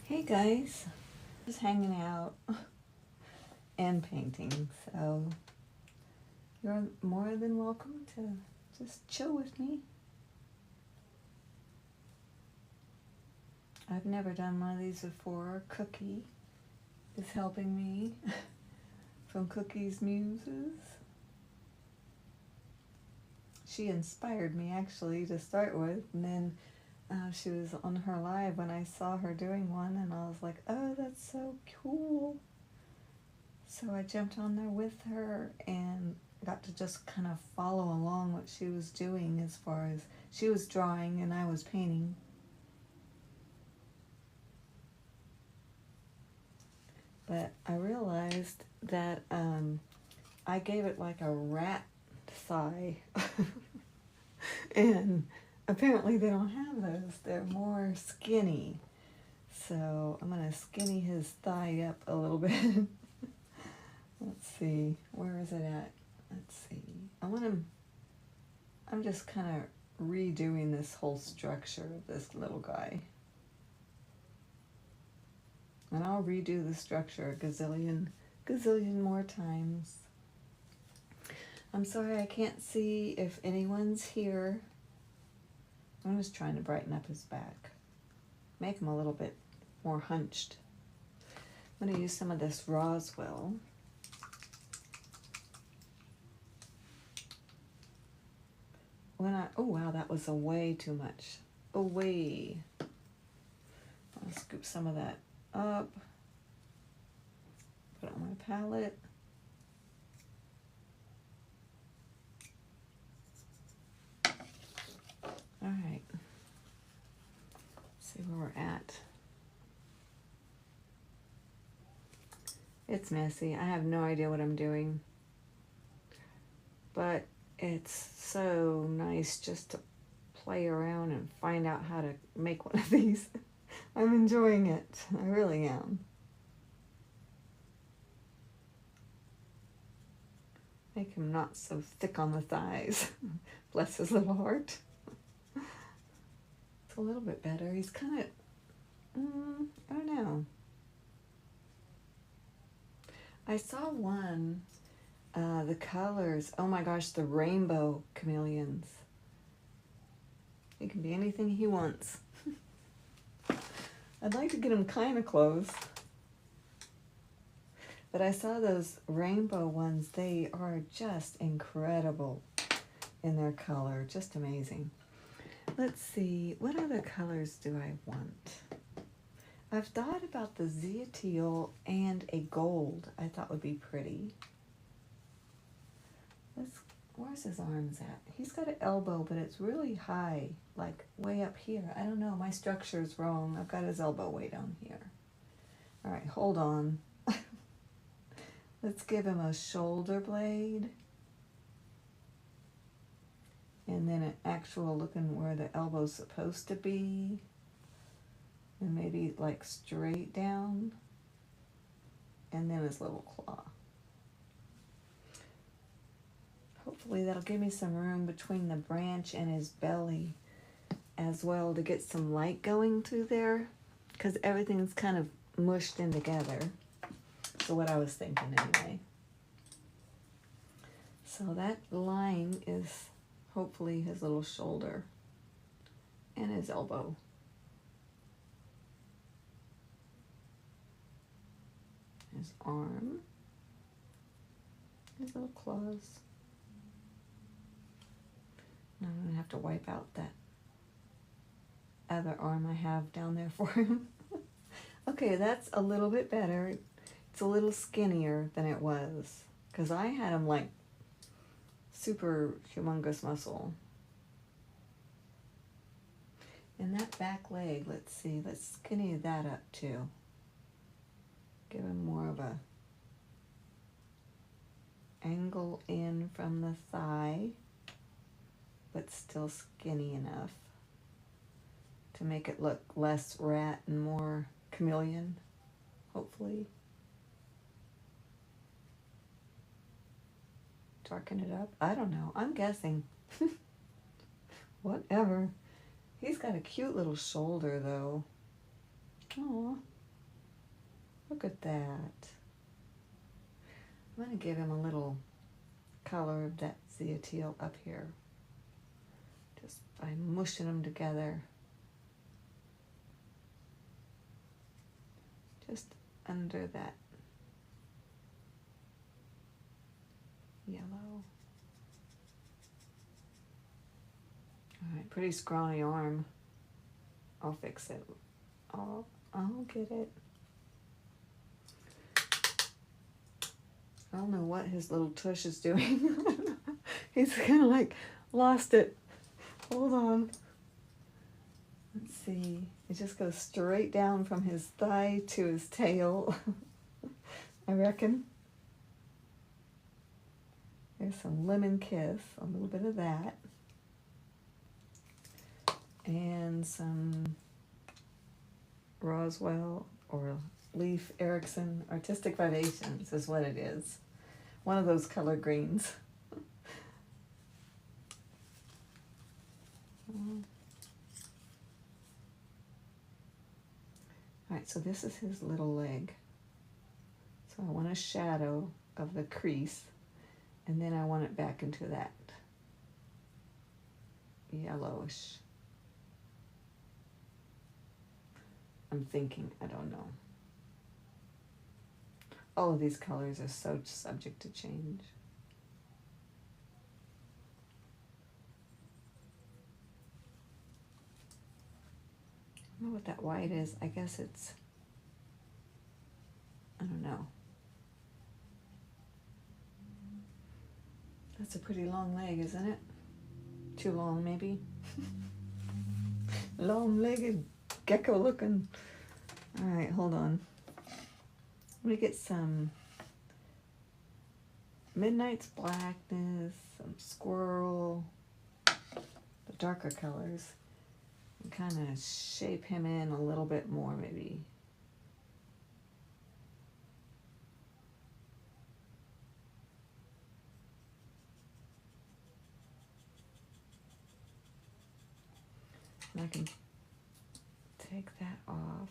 Hey guys, just hanging out and painting, so you're more than welcome to just chill with me. I've never done one of these before. Cookie is helping me from Cookie's Muses. She inspired me actually to start with, and then she was on her live when I saw her doing one, and I was like, oh, that's so cool. So I jumped on there with her and got to just kind of follow along what she was doing, as far as she was drawing and I was painting. But I realized that I gave it like a rat thigh. And apparently they don't have those. They're more skinny. So I'm going to skinny his thigh up a little bit. Let's see. Where is it at? Let's see. I'm just kind of redoing this whole structure of this little guy. And I'll redo the structure a gazillion more times. I'm sorry I can't see if anyone's here. I'm just trying to brighten up his back. Make him a little bit more hunched. I'm going to use some of this Roswell. Oh wow, that was way too much. Away. I'll scoop some of that up. Put it on my palette. All right. Let's see where we're at. It's messy. I have no idea what I'm doing. But it's so nice just to play around and find out how to make one of these. I'm enjoying it. I really am. Make him not so thick on the thighs. Bless his little heart. It's a little bit better. He's kind of, I don't know. I saw one, the colors, oh my gosh, the rainbow chameleons. He can be anything he wants. I'd like to get him kind of close. But I saw those rainbow ones. They are just incredible in their color. Just amazing. Let's see. What other colors do I want? I've thought about the zeateal and a gold I thought would be pretty. Where's his arms at? He's got an elbow, but it's really high, like way up here. I don't know. My structure's wrong. I've got his elbow way down here. All right, hold on. Let's give him a shoulder blade. And then an actual looking where the elbow's supposed to be. And maybe like straight down. And then his little claw. Hopefully that'll give me some room between the branch and his belly as well to get some light going through there, because everything's kind of mushed in together. So what I was thinking anyway. So that line is hopefully his little shoulder and his elbow. His arm, his little claws. Now I'm gonna have to wipe out that other arm I have down there for him. Okay, that's a little bit better. It's a little skinnier than it was, because I had him like super humongous muscle. And that back leg, let's see, let's skinny that up too. Give him more of a angle in from the thigh, but still skinny enough to make it look less rat and more chameleon, hopefully. Darken it up. I don't know. I'm guessing. Whatever. He's got a cute little shoulder, though. Aw. Look at that. I'm going to give him a little color of that Zia teal up here, just by mushing them together, just under that yellow. All right, pretty scrawny arm. I'll fix it. I'll get it. I don't know what his little tush is doing. He's kind of like lost it. Hold on. Let's see. It just goes straight down from his thigh to his tail. I reckon. There's some lemon kiss, a little bit of that. And some Roswell or Leif Erikson Artistic Vivations is what it is. One of those color greens. All right, so this is his little leg. So I want a shadow of the crease, and then I want it back into that yellowish. I'm thinking, I don't know. All of these colors are so subject to change. I don't know what that white is. I guess it's, I don't know. That's a pretty long leg, isn't it? Too long, maybe? Long-legged, gecko-looking. All right, hold on. Let me get some Midnight's Blackness, some Squirrel, the darker colors, and kind of shape him in a little bit more, maybe. And I can take that off.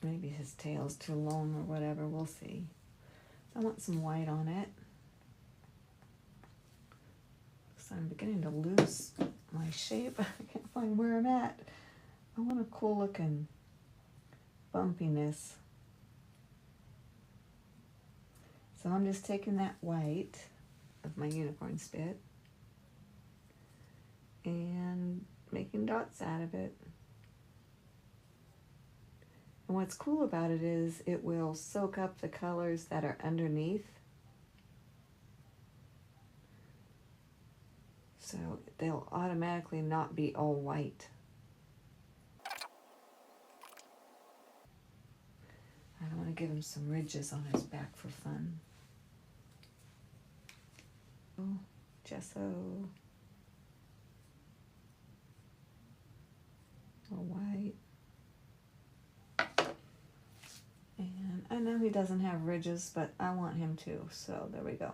Maybe his tail's too long or whatever, we'll see. I want some white on it. So I'm beginning to lose my shape. I can't find where I'm at. I want a cool looking bumpiness. So I'm just taking that white of my unicorn spit and making dots out of it. And what's cool about it is it will soak up the colors that are underneath. So they'll automatically not be all white. I want to give him some ridges on his back for fun. Oh, gesso. A white. And I know he doesn't have ridges, but I want him to, so there we go.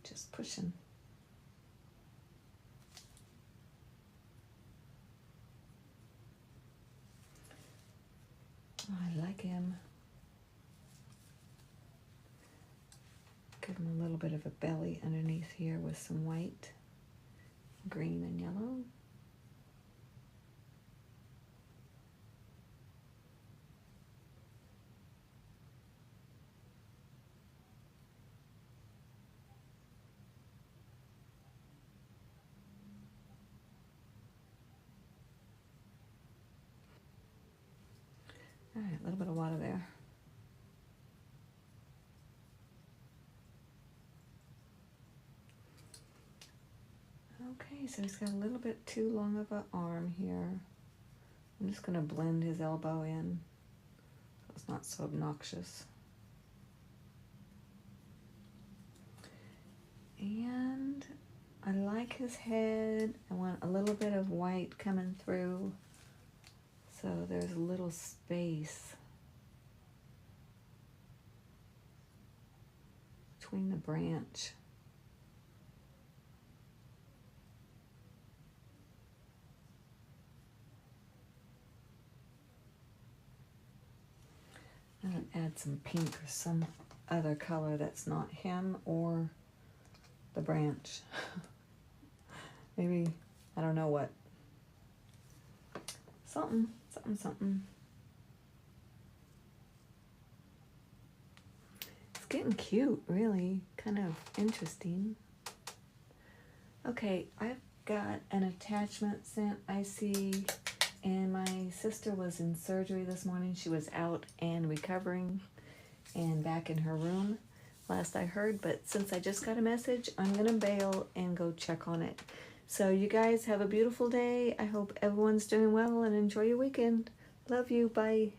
Just pushing. I like him. Give him a little bit of a belly underneath here with some white, green, and yellow. All right, a little bit of water there. Okay, so he's got a little bit too long of an arm here. I'm just going to blend his elbow in so it's not so obnoxious. And I like his head. I want a little bit of white coming through so there's a little space between the branch. I'm going to add some pink or some other color that's not him or the branch. Maybe, I don't know what. Something. It's getting cute, really. Kind of interesting. Okay, I've got an attachment sent, I see, and my sister was in surgery this morning. She was out and recovering and back in her room last I heard, but since I just got a message, I'm gonna bail and go check on it. So you guys have a beautiful day. I hope everyone's doing well and enjoy your weekend. Love you. Bye.